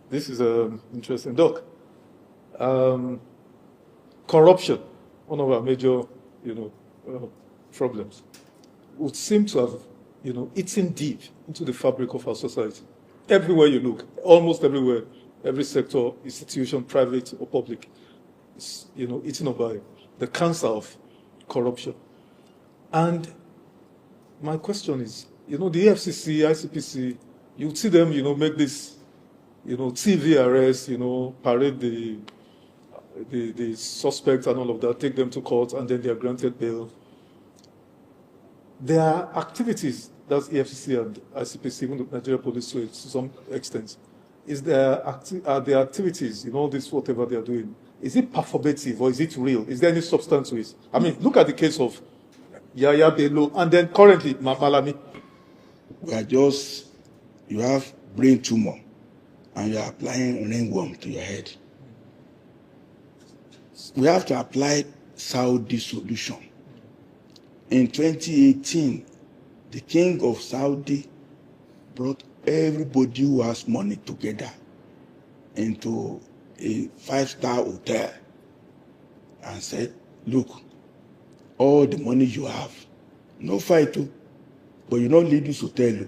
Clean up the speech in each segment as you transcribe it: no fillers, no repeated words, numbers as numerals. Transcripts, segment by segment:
This is interesting. Doc, corruption, one of our major, problems, would seem to have, eaten deep into the fabric of our society. Everywhere you look, almost everywhere, every sector, institution, private or public, is, eaten up by the cancer of corruption. And my question is, the FCC, ICPC, you see them, make this, TV arrest, parade the suspects and all of that, take them to court, and then they are granted bail. There are activities, that's EFCC and ICPC, even the Nigeria Police to some extent. Are there activities in all this, whatever they are doing, is it performative or is it real? Is there any substance to it? I mean, look at the case of Yahaya, Bello, and then currently Malami. You have brain tumor, and you are applying ringworm to your head. We have to apply Saudi solution. In 2018, the king of Saudi brought everybody who has money together into a 5-star hotel and said, look, all the money you have, no fight, but you don't leave this hotel,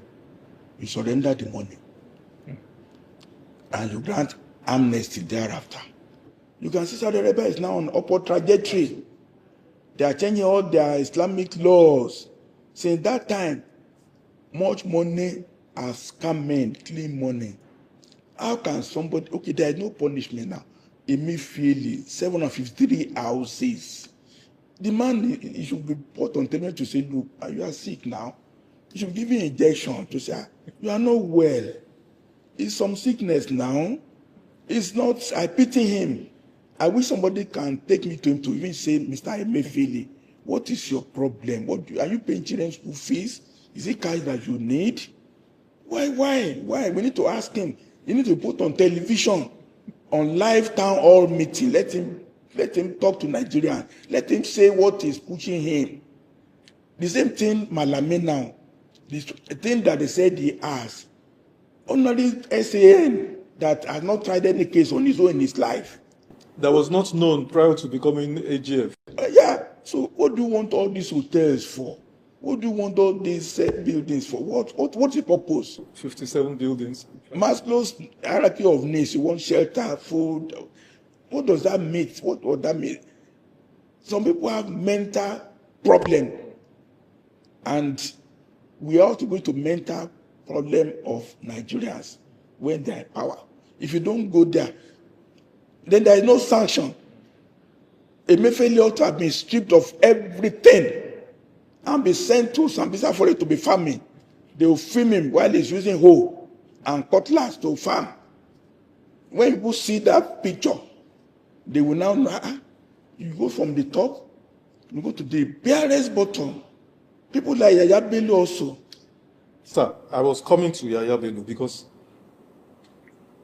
you surrender the money. And you grant amnesty thereafter. You can see Saudi Arabia is now on upward trajectory. They are changing all their Islamic laws. Since that time, much money has come in, clean money. How can somebody, okay, there is no punishment now. Emefiele, 753 houses. The man, he should be put on television to say, look, you are sick now. You should give you an injection to say, you are not well. It's some sickness now. It's not, I pity him. I wish somebody can take me to him to even say, Mr. Emefiele, what is your problem? Are you paying children's school fees? Is it cash that you need? Why? We need to ask him. You need to put on television, on live town hall meeting. Let him talk to Nigerians. Let him say what is pushing him. The same thing Malami now. The thing that they said he has. Only SAN that has not tried any case on his own in his life. That was not known prior to becoming AGF. Yeah. So what do you want all these hotels for? What do you want all these buildings for? What's the purpose? 57 buildings. Maslow's hierarchy of needs. You want shelter, food. What does that mean? What does that mean? Some people have mental problem. And we are also going to mental problem of Nigerians when they are in power. If you don't go there, then there is no sanction. Emefiele ought to have been stripped of everything and be sent to Sambisa for it to be farming. They will film him while he's using hoe and cutlass to farm. When people see that picture, they will now know, you go from the top, you go to the barest bottom. People like Yahaya Bello also. Sir, I was coming to Yahaya Bello because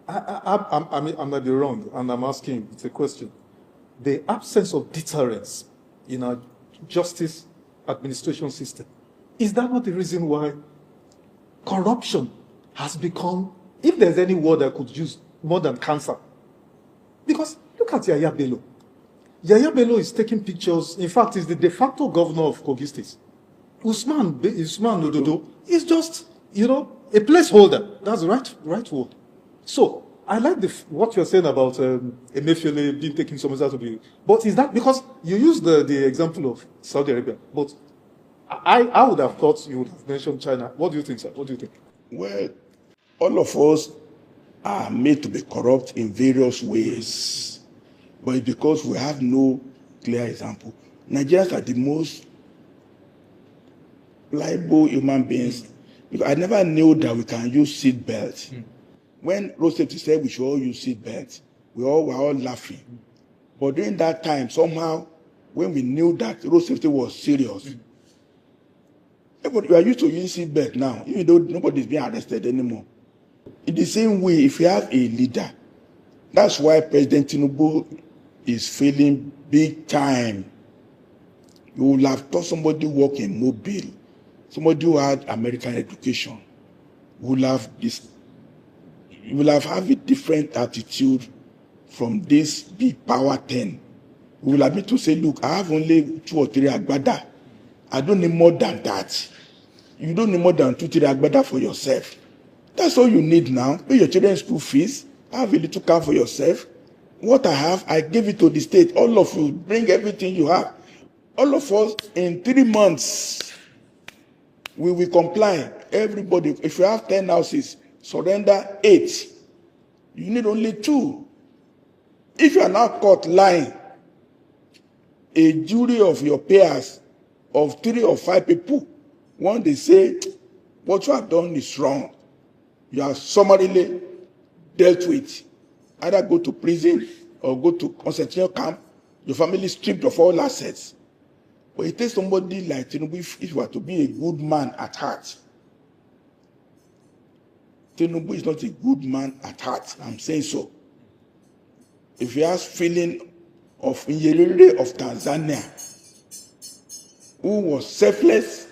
I might be wrong, and I'm asking, it's a question. The absence of deterrence in our justice administration system, is that not the reason why corruption has become, if there's any word I could use more than cancer? Because look at Yahaya Bello. Yahaya Bello is taking pictures. In fact, he's the de facto governor of Kogi State. Usman Ododo is just, a placeholder. That's the right word. So I like what you're saying about Emefiele being taken somewhere to be. But is that because you use the example of Saudi Arabia? But I would have thought you would have mentioned China. What do you think, sir? What do you think? Well, all of us are made to be corrupt in various ways, but it's because we have no clear example. Nigerians are the most liable human beings. Because I never knew that we can use seat belts. When road safety said we should all use seat belts, we were all laughing. But during that time, somehow, when we knew that road safety was serious, we are used to using seat belt now, even though nobody is being arrested anymore. In the same way, if you have a leader, that's why President Tinubu is failing big time. You will have taught somebody who work in Mobile, somebody who had American education, who have this you will have a different attitude from this big power 10. We will admit to say, look, I have only 2 or 3 agbada. I don't need more than that. You don't need more than 2, 3 agbada for yourself. That's all you need now. Pay your children's school fees. Have a little car for yourself. What I have, I give it to the state. All of you, bring everything you have. All of us, in 3 months, we will comply. Everybody, if you have 10 houses, surrender 8. You need only 2. If you are now caught lying, a jury of your peers of 3 or 5 people, when they say what you have done is wrong, you are summarily dealt with. Either go to prison or go to concentration camp. Your family stripped of all assets. But it takes somebody like Tinubu, if you are to be a good man at heart. Tinubu is not a good man at heart. I'm saying so. If he has feeling of Nyerere of Tanzania, who was selfless,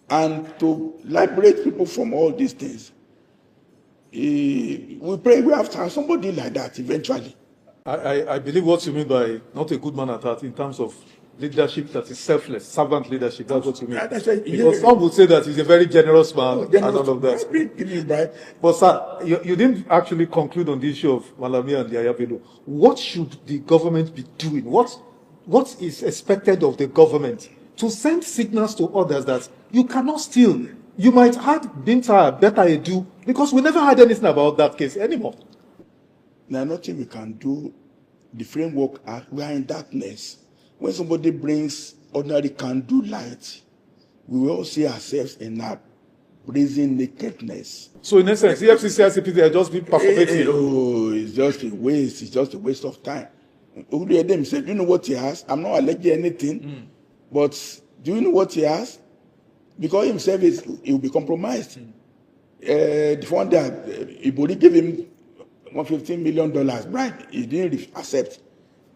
and to liberate people from all these things, we pray we have to have somebody like that eventually. I believe what you mean by not a good man at heart in terms of leadership that is selfless, servant leadership. That's what you mean. Because some would say that he's a very generous man and all of that. But sir, you didn't actually conclude on the issue of Malami and Yahaya Bello. What should the government be doing? What is expected of the government to send signals to others that you cannot steal? You might have Binta better Edu, because we never heard anything about that case anymore. There's nothing we can do. The framework, we are in darkness. When somebody brings ordinary candle light, we will all see ourselves in our brazen nakedness. So in essence, the FCC, ICP, they are just being performative. Oh, it's just a waste. It's just a waste of time. Udem said, "Do you know what he has? I'm not alleging anything, but do you know what he has? Because himself he will be compromised." The one that Ibori gave him $115 million bribe, he didn't accept.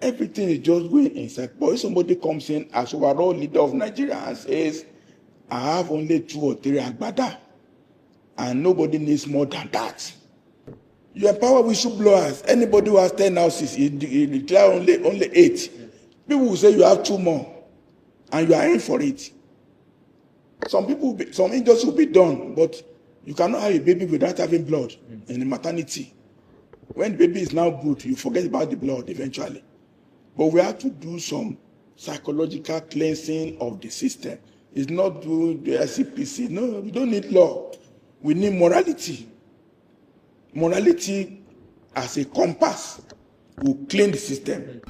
Everything is just going inside. But if somebody comes in as overall leader of Nigeria and says, "I have only 2 or 3 agbada, and nobody needs more than that," you empower whistleblowers. Anybody who has 10 houses, you declare only 8. People will say you have 2 more, and you are in for it. Some injustice will be done, but you cannot have a baby without having blood in the maternity. When the baby is now good, you forget about the blood eventually. But we have to do some psychological cleansing of the system. It's not do the ICPC. No, we don't need law. We need morality. Morality as a compass will clean the system.